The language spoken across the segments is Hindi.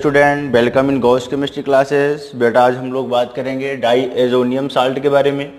Student, welcome in Gauss chemistry classes. बेटा आज हम लोग बात करेंगे डाईएजोनियम साल्ट के बारे में।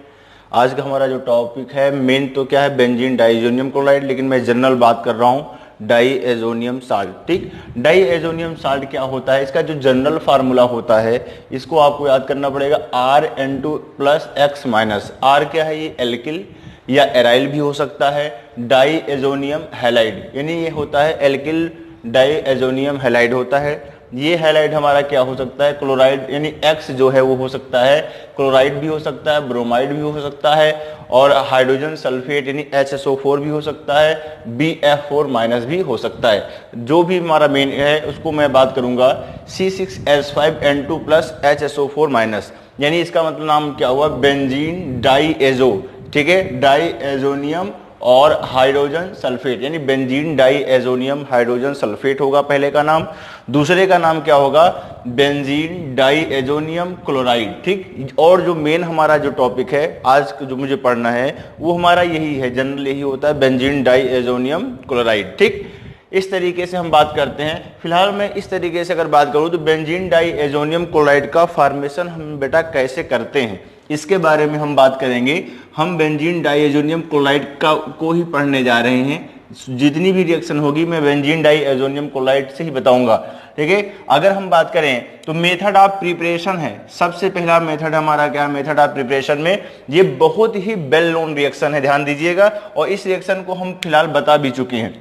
आज का हमारा जो टॉपिक है मेन तो क्या है, बेंजीन डाईएजोनियम क्लोराइड, लेकिन मैं जनरल बात कर रहा हूँ डाईएजोनियम साल्ट। ठीक, डाईएजोनियम साल्ट क्या होता है, इसका जो जनरल फार्मूला होता है इसको आपको याद करना पड़ेगा, Rn2+X-। आर क्या है, ये एल्किल या एराइल भी हो सकता है। डाईएजोनियम हैलाइड यानी ये होता है एल्किल डाईएजोनियम हैलाइड होता है। ये हैलाइड हमारा क्या हो सकता है, क्लोराइड यानी X जो है वो हो सकता है क्लोराइड भी हो सकता है, ब्रोमाइड भी हो सकता है, और हाइड्रोजन सल्फेट यानी HSO4 भी हो सकता है, BF4- भी हो सकता है। जो भी हमारा मेन है उसको मैं बात करूंगा C6H5N2+HSO4-, यानी इसका मतलब नाम क्या हुआ, बेंजीन डाईएजो। ठीक है, डाईएजोनियम और हाइड्रोजन सल्फेट यानी बेंजीन डाईएजोनियम हाइड्रोजन सल्फेट होगा पहले का नाम। दूसरे का नाम क्या होगा, बेंजीन डाईएजोनियम क्लोराइड। ठीक, और जो मेन हमारा जो टॉपिक है आज जो मुझे पढ़ना है वो हमारा यही है, जनरल यही होता है, बेंजीन डाईएजोनियम क्लोराइड। ठीक, इस तरीके से हम बात करते हैं। फिलहाल मैं इस तरीके से अगर बात करूं तो बेंजीन डाईएजोनियम क्लोराइड का फॉर्मेशन हम बेटा कैसे करते हैं इसके बारे में हम बात करेंगे। हम बेंजीन डाईएजोनियम क्लोराइड को ही पढ़ने जा रहे हैं। जितनी भी रिएक्शन होगी मैं बेंजीन डाईएजोनियम क्लोराइड से ही बताऊंगा। ठीक है, अगर हम बात करें तो मेथड ऑफ प्रिपरेशन है, सबसे पहला मेथड हमारा क्या है, मेथड ऑफ प्रिपरेशन में ये बहुत ही वेल नोन रिएक्शन है, ध्यान दीजिएगा। और इस रिएक्शन को हम फिलहाल बता भी चुके हैं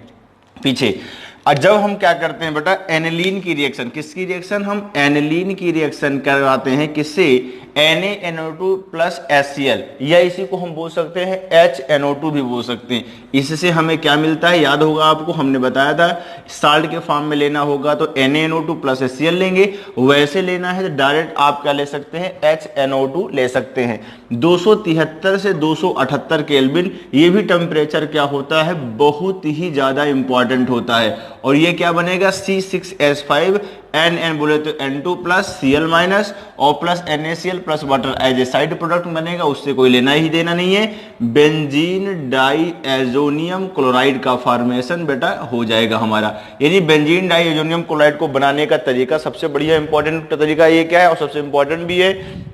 पीछे। और जब हम क्या करते हैं बेटा, एनिलीन की रिएक्शन, किसकी रिएक्शन, हम एनिलीन की रिएक्शन करवाते हैं, किससे, Na_NO2+HCl, या इसी को हम बोल सकते हैं HNO2 भी बोल सकते हैं। इससे हमें क्या मिलता है, याद होगा आपको, हमने बताया था साल्ट के फॉर्म में लेना होगा तो NaNO2+HCl लेंगे, वैसे लेना है तो डायरेक्ट आप क्या ले सकते हैं, HNO2 ले सकते हैं। 273 से 278 केल्विन, ये भी टेम्परेचर क्या होता है, बहुत ही ज्यादा इंपॉर्टेंट होता है। और ये क्या बनेगा, C6H5N बोले तो N2+Cl- और plus NaCl plus water as a side product बनेगा, उससे कोई लेना ही देना नहीं है। बेंजीन डाईएजोनियम क्लोराइड का फॉर्मेशन बेटा हो जाएगा हमारा। यानी बेंजीन डाईएजोनियम क्लोराइड को बनाने का तरीका, सबसे बढ़िया इंपॉर्टेंट तरीका ये क्या है और सबसे इंपॉर्टेंट भी है,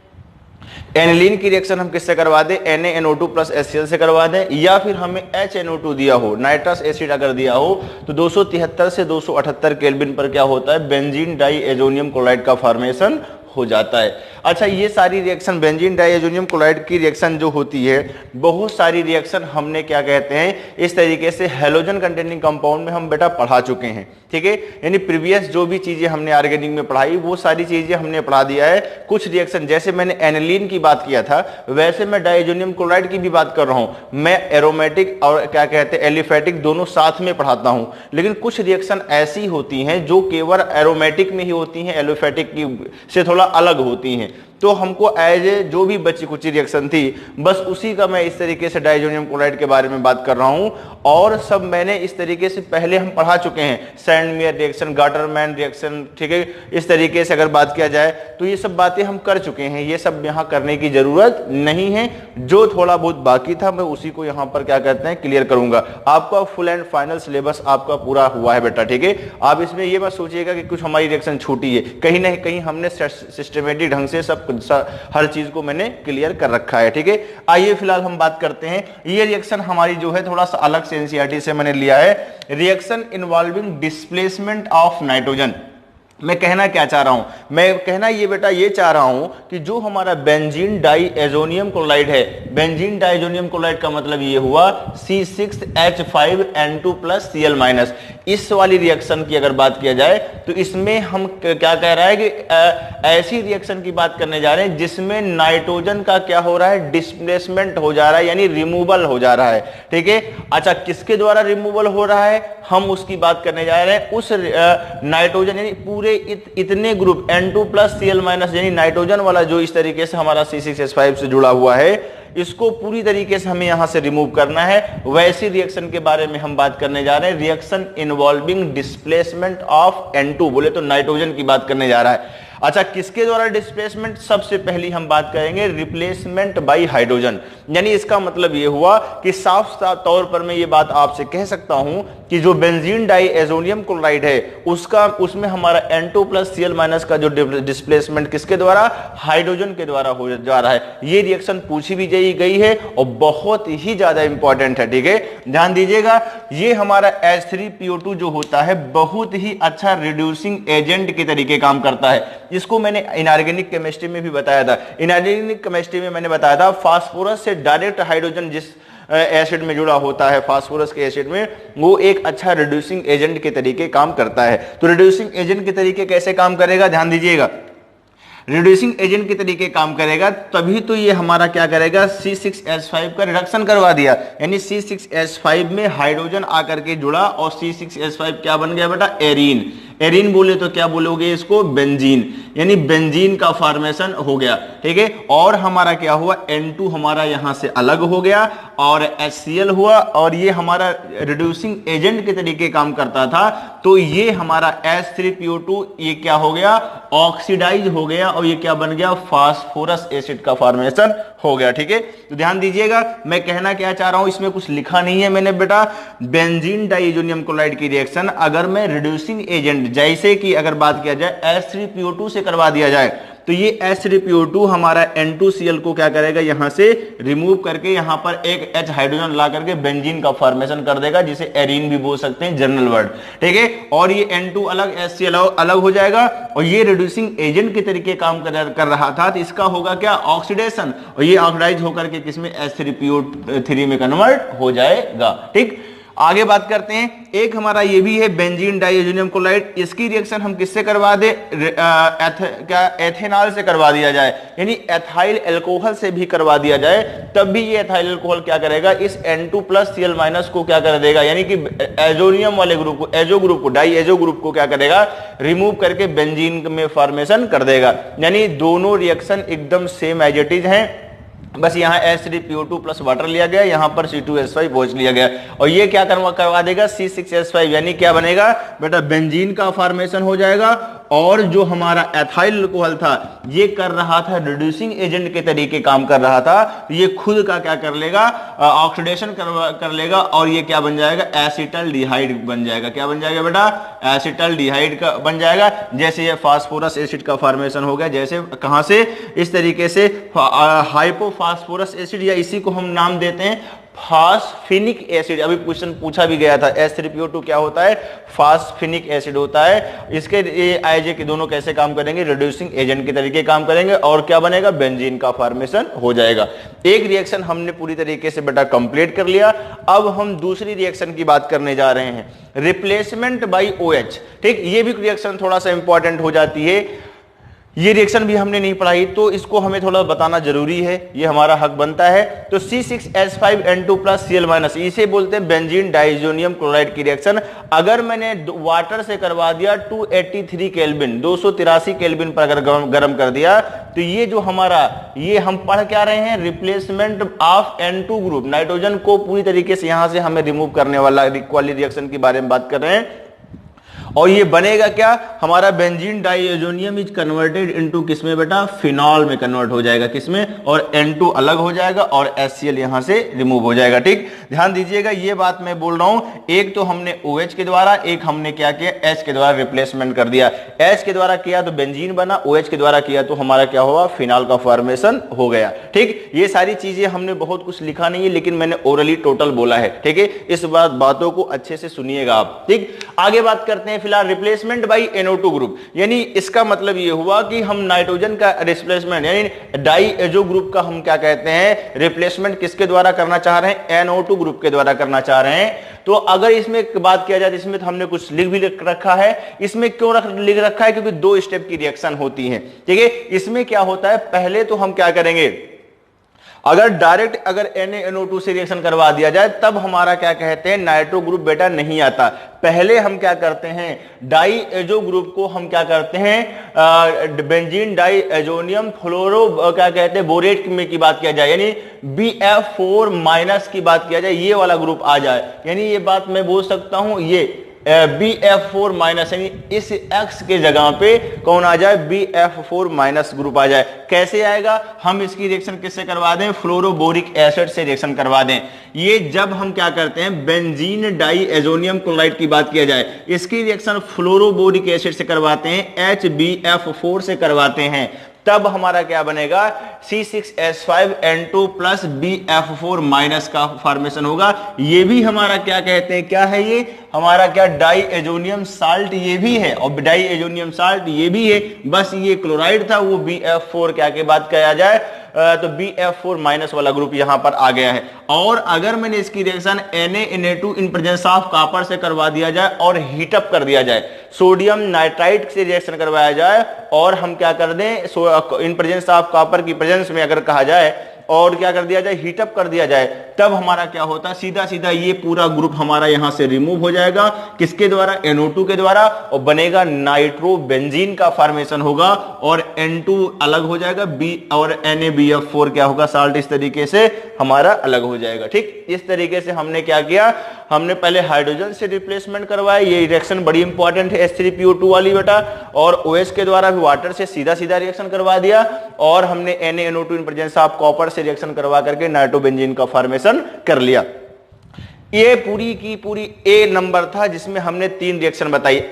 एनिलीन की रिएक्शन हम किससे करवा दें, NaNO2+HCl से करवा दें, या फिर हमें HNO2 दिया हो, नाइट्रस एसिड अगर दिया हो तो 273 से 278 केल्विन पर क्या होता है, बेंजीन डाईएजोनियम क्लोराइड का फॉर्मेशन हो जाता है। अच्छा, ये सारी रिएक्शन बेंजीन डाईएजोनियम क्लोराइड की रिएक्शन जो होती है, बहुत सारी रिएक्शन हमने क्या कहते हैं, इस तरीके से हैलोजन कंटेनिंग कंपाउंड में हम बेटा पढ़ा चुके हैं। ठीक है, यानी प्रीवियस जो भी चीजें हमने ऑर्गेनिक में पढ़ाई वो सारी चीजें हमने पढ़ा दिया है। कुछ रिएक्शन जैसे मैंने एनिलीन की बात किया था, वैसे मैं डाईएजोनियम क्लोराइड की भी बात कर रहा हूं। मैं एरोमेटिक और क्या कहते हैं एलिफेटिक दोनों साथ में पढ़ाता हूं, लेकिन कुछ रिएक्शन ऐसी होती हैं जो केवल एरोमेटिक में ही होती हैं, एलिफेटिक की से थोड़ा अलग होती हैं। तो हमको एज ए जो भी बची कुछ रिएक्शन थी बस उसी का मैं इस तरीके से डाईएजोनियम क्लोराइड के बारे में बात कर रहा हूं, और सब मैंने इस तरीके से पहले हम पढ़ा चुके हैं। सैंडमेयर रिएक्शन, गाटरमैन रिएक्शन, ठीक है, इस तरीके से अगर बात किया जाए तो ये सब बातें हम कर चुके हैं, ये सब यहाँ करने की जरूरत नहीं है। जो थोड़ा बहुत बाकी था मैं उसी को यहाँ पर क्या कहते हैं क्लियर करूंगा। आपका फुल एंड फाइनल सिलेबस आपका पूरा हुआ है बेटा। ठीक है, आप इसमें ये मत सोचिएगा कि कुछ हमारी रिएक्शन छूटी है, कहीं ना कहीं हमने सिस्टमेटिक ढंग से सब हर चीज को मैंने क्लियर कर रखा है। ठीक है, आइए फिलहाल हम बात करते हैं। ये रिएक्शन हमारी जो है थोड़ा सा अलग से एनसीईआरटी से मैंने लिया है, reaction involving displacement of nitrogen. मैं कहना क्या चाह रहा हूं, मैं कहना ये बेटा ये चाह रहा हूं कि जो हमारा बेंजीन डाईएजोनियम क्लोराइड है, बेंजीन डाईएजोनियम क्लोराइड का मतलब ये हुआ C6H5N2+Cl-। इस वाली रिएक्शन की अगर बात किया जाए तो इसमें हम क्या कह रहा है कि ऐसी रिएक्शन की बात करने जा रहे हैं जिसमें नाइट्रोजन का क्या हो रहा है, डिस्प्लेसमेंट हो जा रहा है, यानी रिमूवल हो जा रहा है। ठीक है, अच्छा किसके द्वारा रिमूवल हो रहा है, हम उसकी बात करने जा रहे हैं। उस नाइट्रोजन यानी पूरे इतने ग्रुप N2+Cl- यानी नाइट्रोजन वाला जो इस तरीके से हमारा C6H5 से जुड़ा हुआ है, इसको पूरी तरीके से हमें यहां से रिमूव करना है। वैसी रिएक्शन के बारे में हम बात करने जा रहे हैं, reaction involving displacement of N2, बोले तो नाइट्रोजन की बात करने जा रहा है। अच्छा, किसके द्वारा डिस्प्लेसमेंट? सबसे पहली हम बात करेंगे रिप्लेसमेंट बाय हाइड्रोजन। यानी इसका मतलब ये हुआ कि साफ साफ तौर पर मैं ये बात आपसे कह सकता हूं कि जो बेंजीन डाइएजोनियम क्लोराइड है उसमें हमारा N2+Cl- का जो डिस्प्लेसमेंट किसके द्वारा? हाइड्रोजन के द्वारा हो जा रहा है। ये रिएक्शन पूछी भी गई है और बहुत ही ज्यादा इंपॉर्टेंट है, ठीक है, ध्यान दीजिएगा। ये हमारा H3PO2 जो होता है बहुत ही अच्छा रिड्यूसिंग एजेंट के तरीके काम करता है। इसको मैंने इनऑर्गेनिक केमिस्ट्री में भी बताया था। इनऑर्गेनिक केमिस्ट्री में मैंने बताया था फास्फोरस से डायरेक्ट हाइड्रोजन जिस एसिड में जुड़ा होता है, फास्फोरस के एसिड में, वो एक अच्छा रिड्यूसिंग एजेंट के तरीके काम करता है। तो रिड्यूसिंग एजेंट के तरीके कैसे काम करेगा, ध्यान दीजिएगा। रिड्यूसिंग एजेंट के तरीके काम करेगा तभी तो ये हमारा क्या करेगा, C6H5 का रिडक्शन करवा दिया। यानी C6H5 में हाइड्रोजन आकर के जुड़ा और C6H5 क्या बन गया बेटा? एरीन। एरीन बोले तो क्या बोलोगे इसको? बेंजीन। यानी बेंजीन का फॉर्मेशन हो गया, ठीक है। और हमारा क्या हुआ? N2 हमारा यहां से अलग हो गया और HCl हुआ और ये हमारा रिड्यूसिंग एजेंट के तरीके काम करता था। तो ये हमारा H3PO2 ये क्या हो गया? ऑक्सीडाइज हो गया और ये क्या बन गया? फास्फोरस एसिड का फॉर्मेशन हो गया, ठीक है। तो ध्यान दीजिएगा, मैं कहना क्या चाह रहा हूं, इसमें कुछ लिखा नहीं है मैंने बेटा। बेंजीन डाइएजोनियम क्लोराइड की रिएक्शन अगर मैं रिड्यूसिंग एजेंट जैसे कि अगर बात किया जाए H3PO2 से करवा दिया जाए तो ये H3PO2 हमारा N2Cl को क्या करेगा? यहां से रिमूव करके यहां पर एक H हाइड्रोजन ला करके बेंजीन का फॉर्मेशन कर देगा, जिसे एरीन भी बोल सकते हैं, जनरल वर्ड, ठीक है। और ये N2 अलग, HCl अलग हो जाएगा और ये रिड्यूसिंग एजेंट के तरीके काम कर रहा था। तो इसका होगा क्या? ऑक्सीडेशन, और ये ऑक्सीडाइज होकर के किसमें? H3PO3 में कन्वर्ट हो जाएगा, ठीक। आगे बात करते हैं, एक हमारा ये भी है बेंजीन डाइएजोनियम क्लोराइड। इसकी रिएक्शन हम किससे करवा दे? एथेनॉल से करवा दिया जाए, यानी एथाइल अल्कोहल से भी करवा दिया जाए, तब भी ये एथाइल अल्कोहल क्या करेगा? इस N2+Cl- को क्या कर देगा? यानी कि एजोनियम वाले ग्रुप को, एजो ग्रुप को, डाइएजो ग्रुप को क्या करेगा? रिमूव करके बेंजीन में फॉर्मेशन कर देगा। यानी दोनों रिएक्शन एकदम सेम एज इट इज हैं, बस यहाँ H3PO2 प्लस वाटर लिया गया, यहां पर C2H5 बोझ लिया गया और ये क्या करवा देगा? C6H5। यानी क्या बनेगा बेटा? बेंजीन का फॉर्मेशन हो जाएगा और जो हमारा एथाइल अल्कोहल था ये कर रहा था रिड्यूसिंग एजेंट के तरीके काम कर रहा था, ये खुद का क्या कर लेगा? ऑक्सीडेशन कर लेगा और ये क्या बन जाएगा? एसिटल्डिहाइड बन जाएगा। क्या बन जाएगा बेटा? एसिटल्डिहाइड का बन जाएगा। जैसे ये फास्फोरस एसिड का फॉर्मेशन हो गया, जैसे कहां से? इस तरीके से हाइपोफास्फोरस एसिड, या इसी को हम नाम देते हैं फास्फेनिक एसिड। अभी क्वेश्चन पूछा भी गया था, H3PO2 क्या होता है? फास्फेनिक एसिड होता है। इसके आईजे के दोनों कैसे काम करेंगे? रिड्यूसिंग एजेंट के तरीके काम करेंगे और क्या बनेगा? बेंजीन का फॉर्मेशन हो जाएगा। एक रिएक्शन हमने पूरी तरीके से बेटा कंप्लीट कर लिया। अब हम दूसरी रिएक्शन की बात करने जा रहे हैं, रिप्लेसमेंट बाय OH, ठीक। ये भी रिएक्शन थोड़ा सा इंपॉर्टेंट हो जाती है। ये रिएक्शन भी हमने नहीं पढ़ाई तो इसको हमें थोड़ा बताना जरूरी है, ये हमारा हक बनता है। तो C6H5N2+Cl- इसे बोलते हैं बेंजीन डाइएजोनियम क्लोराइड की रिएक्शन। अगर मैंने वाटर से करवा दिया 283 केल्विन, 283 केल्विन पर अगर गर्म कर दिया, तो ये जो हमारा, ये हम पढ़ क्या रहे हैं? Replacement of N2 group, nitrogen को पूरी तरीके से यहां से हमें रिमूव करने वाली रिएक्शन के बारे में बात कर रहे हैं। और ये बनेगा क्या? हमारा benzene diazonium is converted into किसमें बेटा? फिनॉल में कन्वर्ट हो जाएगा, किसमें? और N2 अलग हो जाएगा और HCl यहां से रिमूव हो जाएगा, ठीक। ध्यान दीजिएगा, ये बात मैं बोल रहा हूं, एक तो हमने OH के द्वारा, एक हमने क्या किया? H के द्वारा रिप्लेसमेंट कर दिया। H के द्वारा किया तो बेंजीन बना, OH के द्वारा किया तो हमारा क्या हुआ? फिनॉल का फॉर्मेशन हो गया, ठीक। ये सारी चीजें हमने बहुत कुछ लिखा नहीं है, लेकिन मैंने ओरली टोटल बोला है, ठीक है। इस बातों को अच्छे से सुनिएगा आप, ठीक। आगे बात करते हैं फिलहाल रिप्लेसमेंट बाय NO2 ग्रुप। यानी इसका मतलब यह हुआ कि हम नाइट्रोजन का रिप्लेसमेंट, यानी डाइएजो ग्रुप का हम क्या कहते हैं? रिप्लेसमेंट किसके द्वारा करना चाह रहे हैं? NO2 ग्रुप के द्वारा करना चाह रहे हैं। तो अगर इसमें बात किया जाए तो इसमें तो हमने कुछ लिख भी रखा है। इसमें क्यों लिख रखा है? क्योंकि 2 स्टेप की रिएक्शन होती है, ठीक है। इसमें क्या होता है? पहले तो हम क्या करेंगे, अगर डायरेक्ट अगर NaNO2 से रिएक्शन करवा दिया जाए तब हमारा क्या कहते हैं? नाइट्रो ग्रुप बेटा नहीं आता। पहले हम क्या करते हैं? डाइएजो ग्रुप को हम क्या करते हैं? बेंजीन डाइएजोनियम फ्लोरो क्या कहते हैं? बोरेट में की बात किया जाए, यानी BF4- की बात किया जाए, ये वाला ग्रुप आ जाए, यानी ये बात मैं बोल सकता हूं, ये BF4 माइनस, यानी इस X के जगह पे कौन आ जाए, BF4 माइनस ग्रुप आ जाए। कैसे आएगा, हम इसकी रिएक्शन किससे करवा दें, फ्लोरोबोरिक एसिड से रिएक्शन करवा दें। ये जब हम क्या करते हैं, बेंजीन डाई एजोनियम क्लोराइड की बात किया जाए, इसकी रिएक्शन फ्लोरोबोरिक एसिड से करवाते हैं, HBF4 से करवाते हैं, तब हमारा क्या बनेगा, C6H5N2 प्लस BF4 माइनस का फॉर्मेशन होगा। ये भी हमारा क्या कहते हैं, क्या है ये हमारा, क्या डाई एजोनियम साल्ट ये भी है, और डाई एजोनियम साल्ट ये भी है, बस ये क्लोराइड था, वो BF4 क्या के बाद कहा जाए, तो BF4 माइनस वाला ग्रुप यहां पर आ गया है। और अगर मैंने इसकी reaction Na2 in presence of copper से करवा दिया जाए और हीटअप कर दिया जाए, सोडियम नाइट्राइट से रिएक्शन करवाया जाए और हम क्या कर दें, इन प्रेजेंस ऑफ कॉपर की प्रेजेंस में अगर कहा जाए और क्या कर दिया जाए, हीटअप कर दिया जाए, तब हमारा क्या होता है, सीधा सीधा ये पूरा ग्रुप हमारा यहां से रिमूव हो जाएगा, किसके द्वारा, NO2 के द्वारा, और बनेगा नाइट्रोबेंजीन का फॉर्मेशन होगा, और N2 अलग हो जाएगा, B और NaBF4 क्या होगा, साल्ट इस तरीके से हमारा अलग हो जाएगा। ठीक, इस तरीके से हमने क्या किया, हमने पहले हाइड्रोजन से रिप्लेसमेंट करवाया, ये रिएक्शन बड़ी इंपॉर्टेंट है H3PO2 वाली बेटा, और OH के द्वारा भी वाटर से सीधा सीधा रिएक्शन करवा दिया, और हमने NaNO2 in presence of copper से रिएक्शन करवा करके नाइट्रोबेंजीन का फॉर्मेशन कर लिया। ये पूरी की पूरी ए नंबर था जिसमें हमने 3 रिएक्शन बताई।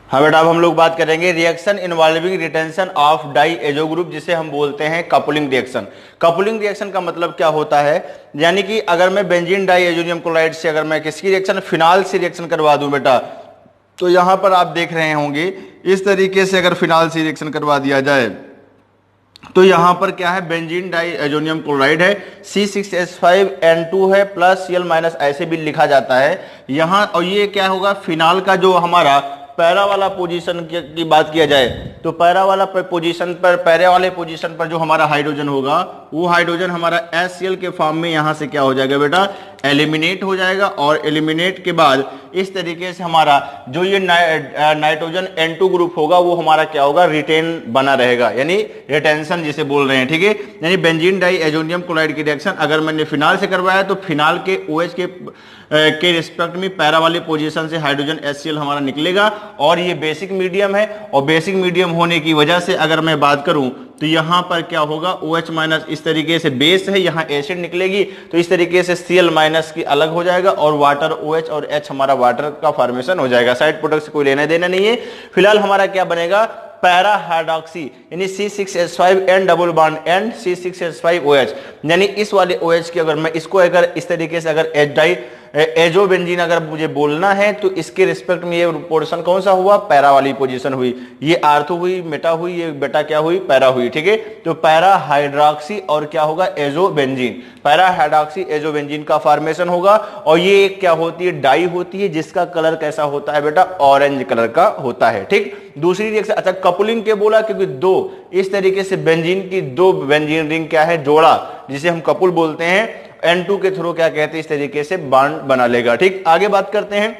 हाँ बेटा, अब हम लोग बात करेंगे reaction involving retention of diazo group, जिसे हम बोलते हैं कपलिंग रिएक्शन। कपलिंग रिएक्शन का मतलब क्या होता है, यानी कि अगर मैं बेंजीन डाई एजोनियम क्लोराइड से अगर मैं किसकी रिएक्शन, फिनाल से रिएक्शन करवा दूं बेटा, तो यहां पर आप देख रहे होंगे इस तरीके से अगर फिनाल से रिएक्शन करवा दिया जाए तो यहां पर क्या है, बेंजीन डाई एजोनियम क्लोराइड है, C6H5N2 है प्लस Cl माइनस, ऐसे भी लिखा जाता है यहां। और ये क्या होगा, फिनाल का जो हमारा पैरा वाला पोजीशन की बात किया जाए तो पैरा वाला पोजीशन पर, पैरे वाले पोजीशन पर जो हमारा हाइड्रोजन होगा, वो हाइड्रोजन हमारा HCl के फॉर्म में यहां से क्या हो जाएगा बेटा, एलिमिनेट हो जाएगा, और एलिमिनेट के बाद इस तरीके से हमारा जो ये नाइट्रोजन N2 ग्रुप होगा वो हमारा क्या होगा, रिटेन बना रहेगा, यानी रिटेंशन जिसे बोल रहे हैं। ठीक है, यानी बेंजीन डाई एजोनियम क्लोराइड की रिएक्शन अगर मैंने फिनाल से करवाया तो फिनाल के OH के रिस्पेक्ट में पैरा वाले पोजीशन से हाइड्रोजन HCl हमारा निकलेगा, और ये बेसिक मीडियम है, और बेसिक मीडियम होने की वजह से अगर मैं बात करूं तो यहां पर क्या होगा, OH माइनस इस तरीके से बेस है, यहां एसिड निकलेगी, तो इस तरीके से Cl माइनस की अलग हो जाएगा, और वाटर OH और H हमारा वाटर का फॉर्मेशन हो जाएगा। साइड प्रोडक्ट से कोई लेना देना नहीं है। फिलहाल हमारा क्या बनेगा, पैरा हाइड्रोक्सी, यानी C6H5N double bond N C6H5OH, यानी इस वाले OH की अगर मैं इसको अगर इस तरीके से अगर एजोबेंजीन अगर मुझे बोलना है तो इसके रिस्पेक्ट में ये पोर्शन कौन सा हुआ, पैरा वाली पोजीशन हुई, ये आर्थो हुई, मेटा हुई, ये बेटा क्या हुई, पैरा हुई। ठीक है, तो पैरा हाइड्रोक्सी और क्या होगा, एजोबेंजीन, पैरा हाइड्रोक्सी एजोबेंजीन का फॉर्मेशन होगा, और ये क्या होती है, डाई होती है, जिसका कलर कैसा होता है बेटा, ऑरेंज कलर का होता है। ठीक, दूसरी रिएक्शन, अच्छा कपलिंग के बोला क्योंकि दो इस तरीके से बेंजीन की दो बेंजीन रिंग क्या है, जोड़ा, जिसे हम कपुल बोलते हैं, N2 के थ्रू क्या कहते हैं, इस तरीके से बॉन्ड बना लेगा। ठीक, आगे बात करते हैं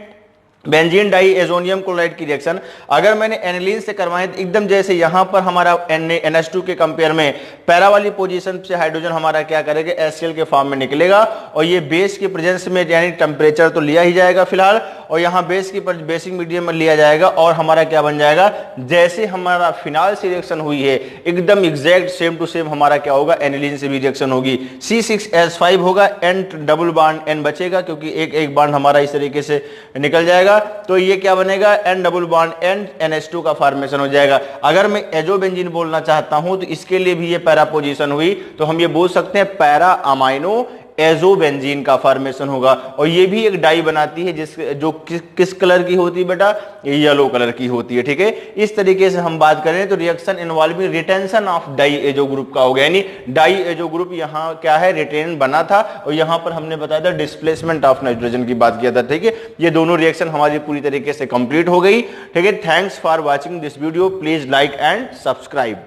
बेंजीन डाई एजोनियम क्लोराइड की रिएक्शन अगर मैंने एनिलीन से करवाए तो एकदम जैसे यहां पर हमारा NH2 के कंपेयर में पैरा वाली पोजीशन से हाइड्रोजन हमारा क्या करेगा, HCl के फॉर्म में निकलेगा, और ये बेस की प्रेजेंस में यानी टेम्परेचर तो लिया ही जाएगा फिलहाल, और यहाँ बेस की बेसिक मीडियम में लिया जाएगा, और हमारा क्या बन जाएगा, जैसे हमारा फिनाल से रिएक्शन हुई है एकदम एग्जैक्ट सेम टू सेम हमारा क्या होगा, एनिलीन से भी रिएक्शन होगी, C6H5 होगा, N डबल बॉन्ड N बचेगा क्योंकि एक बॉन्ड हमारा इस तरीके से निकल जाएगा, तो ये क्या बनेगा, N double bond N NH2 का फॉर्मेशन हो जाएगा। अगर मैं एजोबेंजीन बोलना चाहता हूं तो इसके लिए भी ये पैरा पोजीशन हुई, तो हम ये बोल सकते हैं पैरा अमाइनो एजोबेंजीन का फॉर्मेशन होगा, और ये भी एक डाई बनाती है जो किस कलर की होती है बेटा, येलो कलर की होती है। ठीक है, इस तरीके से हम बात करें तो reaction involving retention of diazo group का हो गया, यानी डाई एजो ग्रुप यहाँ क्या है, रिटेन बना था, और यहाँ पर हमने बताया था डिस्प्लेसमेंट ऑफ नाइट्रोजन की बात किया था। ठीक है, ये दोनों रिएक्शन हमारी पूरी तरीके से कंप्लीट हो गई। ठीक है, thanks for watching this video, please like and subscribe.